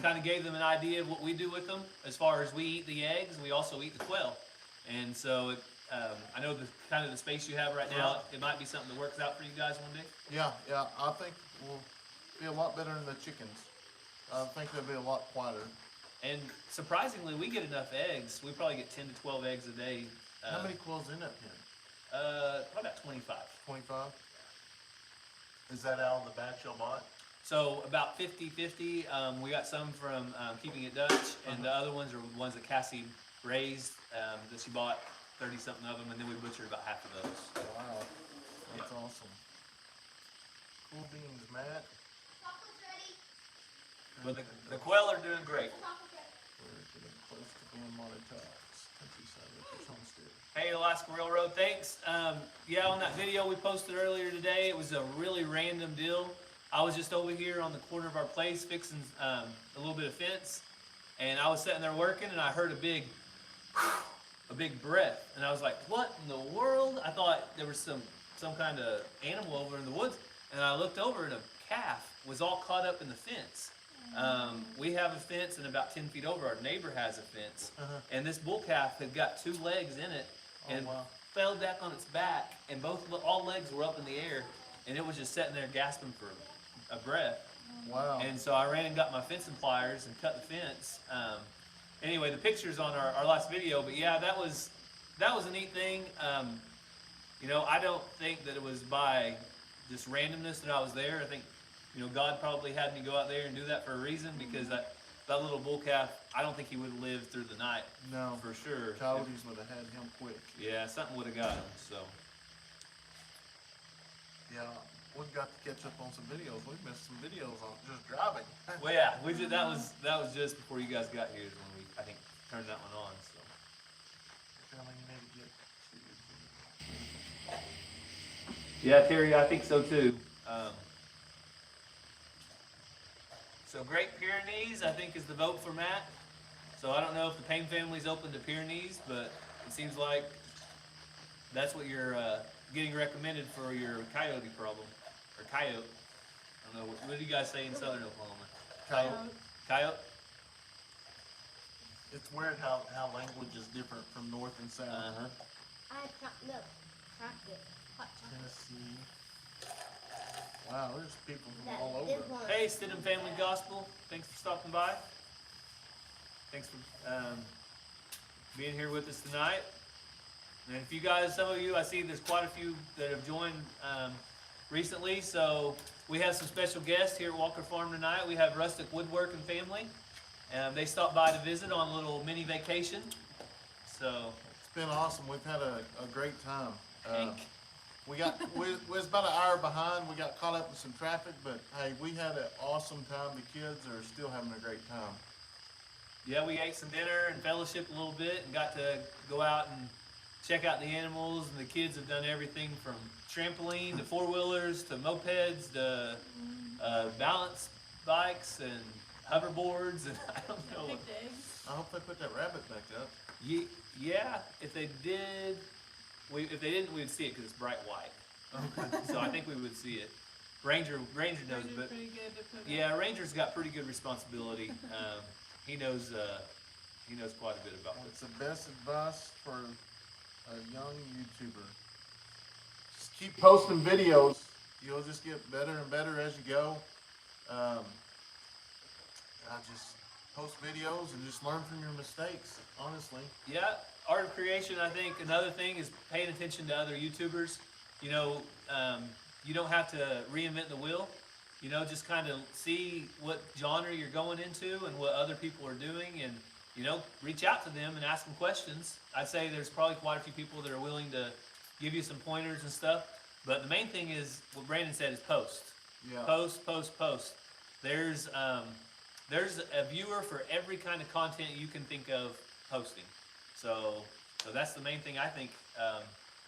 kind of gave them an idea of what we do with them. As far as we eat the eggs, we also eat the quail. And so I know the kind of the space you have right now, it might be something that works out for you guys one day. Yeah, I think we'll be a lot better than the chickens. I think they'll be a lot quieter. And surprisingly, we get enough eggs. We probably get 10 to 12 eggs a day. How many quails in that pen? Probably about 25. 25? Is that out of the batch y'all bought? So about 50-50. We got some from Keeping It Dutch, and the other ones are ones that Cassie raised, that she bought 30-something of them, and then we butchered about half of those. Wow, that's awesome. Cool beans, Matt. Chocolate's ready. But the quail are doing great. Chocolate's ready. We're getting close to being monetized. Countryside Locust Homestead. Hey, Alaska Railroad, thanks. Yeah, on that video we posted earlier today, it was a really random deal. I was just over here on the corner of our place fixing a little bit of fence, and I was sitting there working, and I heard a big breath, and I was like, what in the world? I thought there was some kind of animal over in the woods, and I looked over, and a calf was all caught up in the fence. We have a fence, and about 10 feet over, our neighbor has a fence, and this bull calf had got 2 legs in it, and wow. fell back on its back, and all legs were up in the air, and it was just sitting there gasping for a breath. Wow. And so I ran and got my fencing pliers and cut the fence. Anyway, the picture's on our last video, but yeah, that was a neat thing. You know, I don't think that it was by just randomness that I was there. I think, you know, God probably had me go out there and do that for a reason, because that little bull calf, I don't think he would have lived through the night. No, For sure. Coyotes would have had him quick. Yeah, something would have got him, so. Yeah, we got to catch up on some videos. We missed some videos on just driving. Well, yeah, we did. That was just before you guys got here is when we, I think, turned that one on. So. Apparently you need to get Yeah, Terry, I think so too. So Great Pyrenees, I think, is the vote for Matt. So I don't know if the Payne family's open to Pyrenees, but it seems like that's what you're getting recommended for your coyote problem, or coyote. I don't know, what do you guys say in southern Oklahoma? Coyote. Coyote? It's weird how language is different from north and south. Uh-huh. I have milk. Chocolate. Hot chocolate. Tennessee. Wow, there's people from That all is over. one. Hey, Stidham Family Gospel, thanks for stopping by. Thanks for being here with us tonight. And if you guys, some of you, I see there's quite a few that have joined recently. So we have some special guests here at Walker Farm tonight. We have Rustic Wood Work Family. They stopped by to visit on a little mini vacation. So, It's been awesome. We've had a great time. Hank. We was about an hour behind. We got caught up in some traffic, but hey, we had an awesome time. The kids are still having a great time. Yeah, we ate some dinner and fellowshiped a little bit and got to go out and check out the animals. And the kids have done everything from trampoline to 4-wheelers to mopeds to balance bikes and hoverboards, and I don't know. Picked eggs. I hope they put that rabbit back up. Yeah, if they did, if they didn't, we would see it because it's bright white. So I think we would see it. Ranger knows, Ranger's but pretty good to put yeah, Ranger's got pretty good responsibility. He knows quite a bit about What's this. the best advice for a young YouTuber? Just keep posting videos. You'll just get better and better as you go. I just post videos and just learn from your mistakes, honestly. Yeah, art of creation, I think another thing is paying attention to other YouTubers. You know, you don't have to reinvent the wheel. You know, just kind of see what genre you're going into and what other people are doing, and, you know, reach out to them and ask them questions. I'd say there's probably quite a few people that are willing to give you some pointers and stuff. But the main thing is, what Brandon said, is post. Yeah. Post. There's there's a viewer for every kind of content you can think of posting. So that's the main thing I think.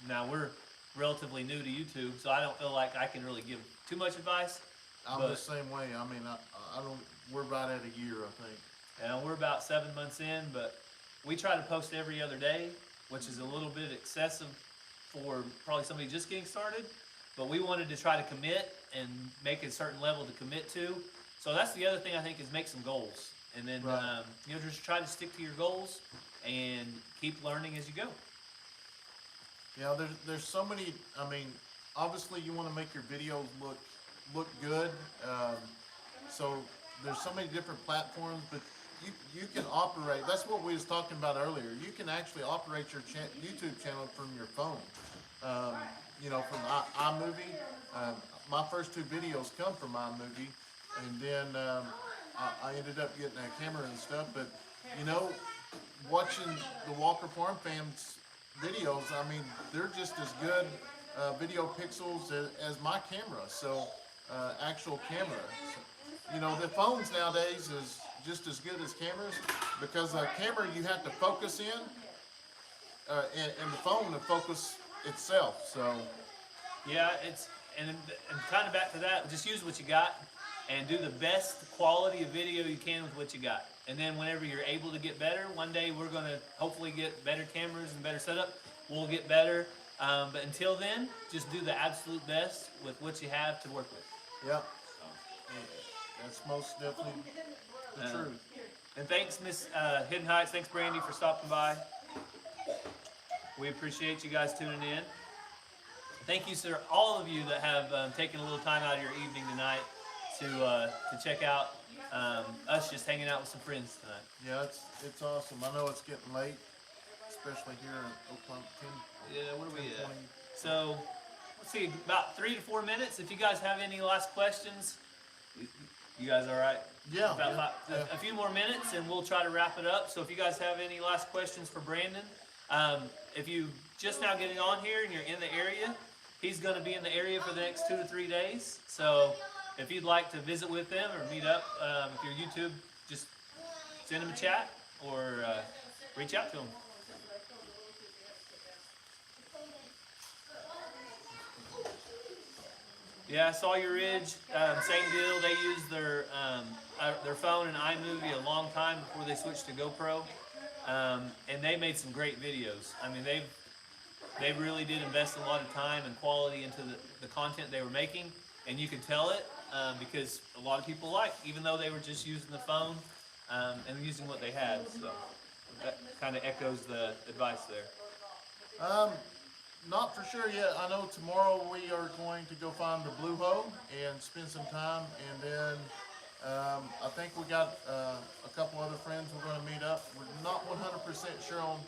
Now we're relatively new to YouTube, so I don't feel like I can really give too much advice. I'm But- the same way. I mean, I don't, we're right at a year, I think. And we're about 7 months in, but we try to post every other day, which is a little bit excessive for probably somebody just getting started. But we wanted to try to commit and make a certain level to commit to. So that's the other thing I think is make some goals. And then, Right. just try to stick to your goals and keep learning as you go. Yeah, there's so many, I mean, obviously you wanna make your videos look good. So there's so many different platforms, but you can operate, that's what we was talking about earlier. You can actually operate your YouTube channel from your phone. You know, from iMovie. My first 2 videos come from iMovie, and then I ended up getting a camera and stuff. But you know, watching the Walker Farm Fam's videos, I mean, they're just as good video pixels as my camera. So actual camera. So, you know, the phones nowadays is just as good as cameras, because a camera you have to focus in, and the phone to focus itself. So Yeah, and kind of back to that, just use what you got and do the best quality of video you can with what you got. And then whenever you're able to get better, one day we're going to hopefully get better cameras and better setup. We'll get better. But until then, just do the absolute best with what you have to work with. yeah, that's most definitely the truth. And thanks, Miss Hidden Heights. Thanks, Brandy, for stopping by. We appreciate you guys tuning in. Thank you, sir, all of you that have taken a little time out of your evening tonight to check out us just hanging out with some friends tonight. Yeah, it's awesome. I know it's getting late, especially here in Oklahoma. Yeah, what are we 10, at? 20. So, let's see, about 3 to 4 minutes. If you guys have any last questions, you guys all right? Yeah, About yeah. a few more minutes and we'll try to wrap it up. So if you guys have any last questions for Brandon, if you just now getting on here and you're in the area, he's going to be in the area for the next 2 to 3 days. So if you'd like to visit with them or meet up, if you're YouTube, just send him a chat or reach out to him. Yeah, Sawyer Ridge, same deal. They use their phone and iMovie a long time before they switched to GoPro, and they made some great videos. I mean, they really did invest a lot of time and quality into the content they were making, and you can tell it because a lot of people even though they were just using the phone and using what they had. So that kind of echoes the advice there. Not for sure yet. I know tomorrow we are going to go find the Blue Hole and spend some time, and then I think we got a couple other friends we're going to meet up. We're not 100% sure on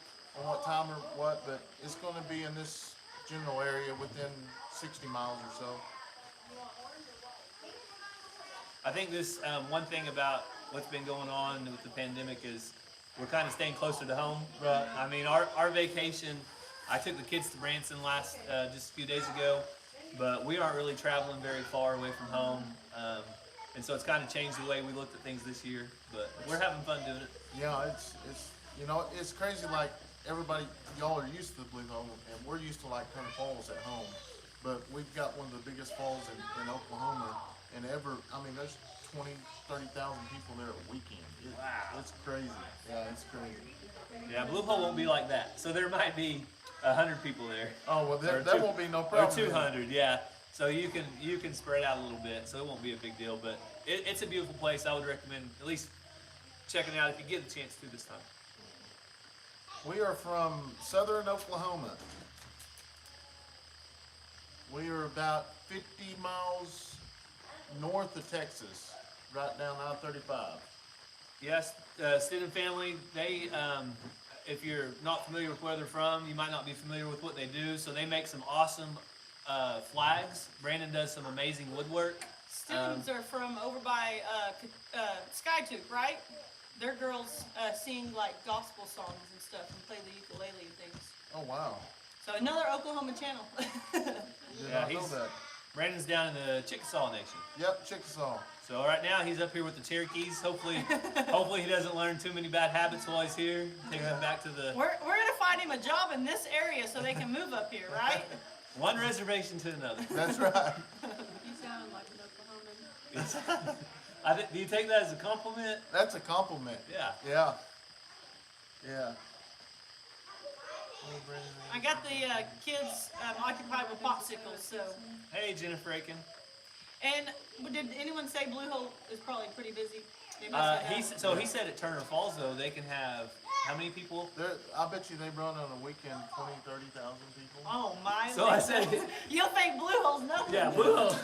what time or what, but it's going to be in this general area within 60 miles or so. I think this one thing about what's been going on with the pandemic is we're kind of staying closer to home. Right. I mean, our vacation, I took the kids to Branson just a few days ago, but we aren't really traveling very far away from home. And so it's kind of changed the way we looked at things this year, but we're having fun doing it. Yeah, it's you know, it's crazy. Like everybody, y'all are used to the Blue Hole, and we're used to like Hunter Falls at home. But we've got one of the biggest falls in Oklahoma, and I mean, there's 20, 30,000 people there a weekend. Wow. It's crazy. Yeah, it's crazy. Yeah, Blue Hole won't be like that. So there might be 100 people there. Oh well, Or that two- won't be no Or problem. 200, yeah. So you can spread out a little bit, so it won't be a big deal. But it's a beautiful place. I would recommend at least checking it out if you get the chance to this time. We are from southern Oklahoma. We are about 50 miles north of Texas, right down I-35. Yes, Stidham family, they, if you're not familiar with where they're from, you might not be familiar with what they do. So they make some awesome flags. Brandon does some amazing woodwork. Students are from over by Skytube, right? Their girls sing like gospel songs and stuff and play the ukulele and things. Oh wow! So another Oklahoma channel. Did Yeah, not know he's- that. Brandon's down in the Chickasaw Nation. Yep, Chickasaw. So right now he's up here with the Cherokees. Hopefully he doesn't learn too many bad habits while he's here. Take him back to the We're gonna find him a job in this area so they can move up here, right? one reservation to another. That's right. You sound like an Oklahoman. Do you take that as a compliment? That's a compliment. Yeah. Yeah. Yeah. I got the kids occupied with popsicles, so. Hey, Jennifer Aiken. And did anyone say Blue Hole is probably pretty busy? They must have. He said at Turner Falls though they can have how many people? I bet you they run on a weekend 20, 30,000 people. Oh my. So I said, You'll think Blue Hole's nothing. yeah, Blue Hole.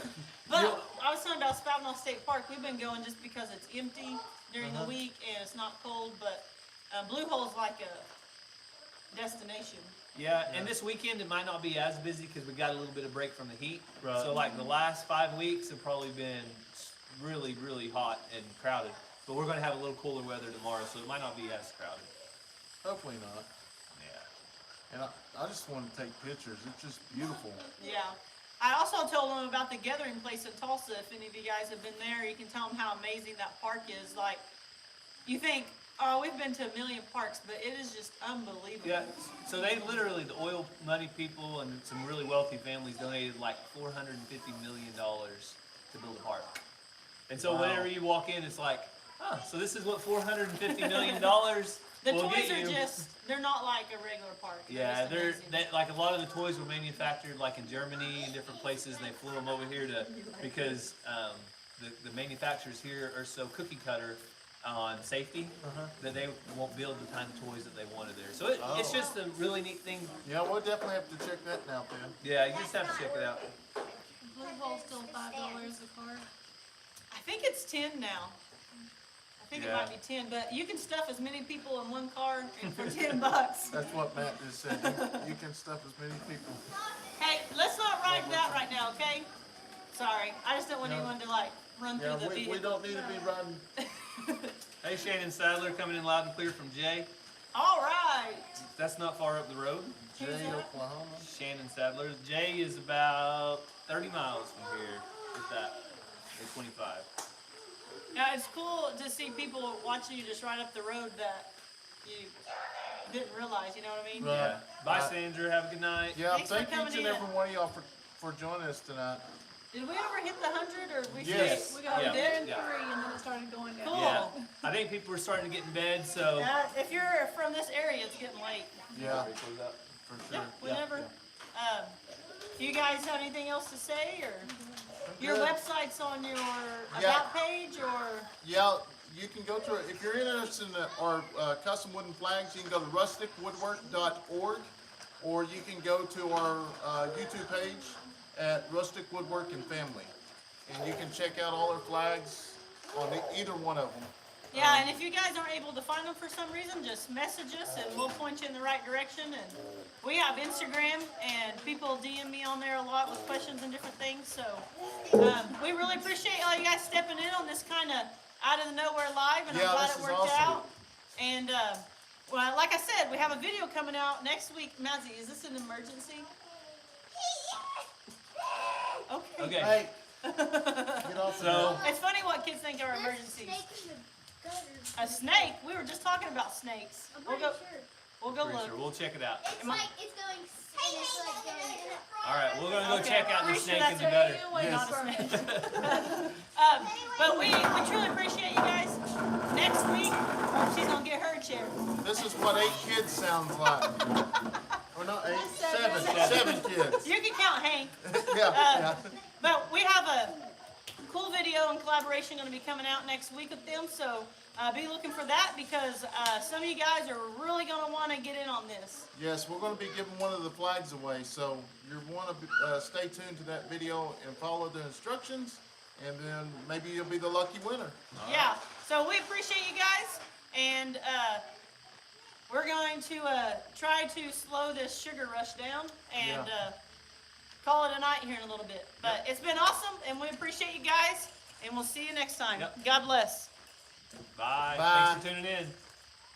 But I was talking about Spouting Off State Park. We've been going just because it's empty during the week and it's not cold. But Blue Hole's like a destination. Yeah, and this weekend it might not be as busy because we got a little bit of break from the heat. Right. So like the last 5 weeks have probably been really, really hot and crowded. But we're going to have a little cooler weather tomorrow, so it might not be as crowded. Hopefully not. Yeah. And I just want to take pictures. It's just beautiful. Yeah. I also told them about the gathering place in Tulsa. If any of you guys have been there, you can tell them how amazing that park is. Like, you think, oh, we've been to a million parks, but it is just unbelievable. Yeah, so they literally, the oil money people and some really wealthy families donated like $450 million to build a park. And so Wow. whenever you walk in, it's like, oh, so this is what $450 million The will toys get are you. just, they're not like a regular park. Yeah, just amazing. like a lot of the toys were manufactured like in Germany and different places, and they flew them over here because the manufacturers here are so cookie cutter on safety that they won't build the kind of toys that they wanted there. So it's just a really neat thing. Yeah, we'll definitely have to check that out then. Yeah, you just have to check it out. Blue Hole's still $5 a card. I think it's 10 now. I think it Yeah. might be 10, but you can stuff as many people in one car and for $10. That's what Matt just said. You can stuff as many people. Hey, let's not ride that right now, okay? Sorry, I just don't want anyone to like run Yeah, through the vehicle. we don't need to be riding. Hey, Shannon Sadler coming in loud and clear from Jay. All right. That's not far up the road. Jay, Oklahoma. Shannon Sadler. Jay is about 30 miles from here. With that, at 25. Now it's cool to see people watching you just right up the road that you didn't realize. You know what I mean? Right. Yeah. Bye, Sandra. Have a good night. Yeah, Thanks for thank coming each and in. every one of y'all for joining us tonight. Did we ever hit the 100 or we? Yes. We got Yeah. there in Yeah. 3 and then it started going down. Cool. Yeah. I think people are starting to get in bed, so. If you're from this area, it's getting late. Yeah, for Yeah, sure. whenever. Do you guys have anything else to say, or your Good. website's on your Yeah. about page, or? Yeah, you can go to it. If you're interested in our custom wooden flags, you can go to rusticwoodwork.org, or you can go to our YouTube page at Rustic Wood Work Family. And you can check out all our flags on either one of them. Yeah, and if you guys aren't able to find them for some reason, just message us and we'll point you in the right direction. And we have Instagram, and people DM me on there a lot with questions and different things. So we really appreciate all you guys stepping in on this kind of out of the nowhere live, and Yeah, I'm glad this it is worked awesome. out. And well, like I said, we have a video coming out next week. Mazzy, is this an emergency? Okay. Okay. Hey, get off So- It's funny what kids think are emergencies. A snake? We were just talking about snakes. I'm We'll pretty go. sure. We'll go Pretty look. sure. We'll check it out. It's like it's going. It's like going. All right, we're gonna go Okay, check out the pretty sure snake in that's the right. gutter. Wait, Yes. not a snake. But we truly appreciate you guys. Next week, she's gonna get her a chair. This is what 8 kids sounds like. Or not 8, 7. Seven. 7 kids. You can count Hank. Yeah. But we have a cool video and collaboration gonna be coming out next week with them. So be looking for that, because some of you guys are really gonna want to get in on this. Yes, we're going to be giving one of the flags away, so you want to stay tuned to that video and follow the instructions, and then maybe you'll be the lucky winner. Yeah. So we appreciate you guys, and we're going to try to slow this sugar rush down and call it a night here in a little bit. But it's been awesome, and we appreciate you guys, and we'll see you next time. Yep. God bless. Bye. Bye. Thanks for tuning in.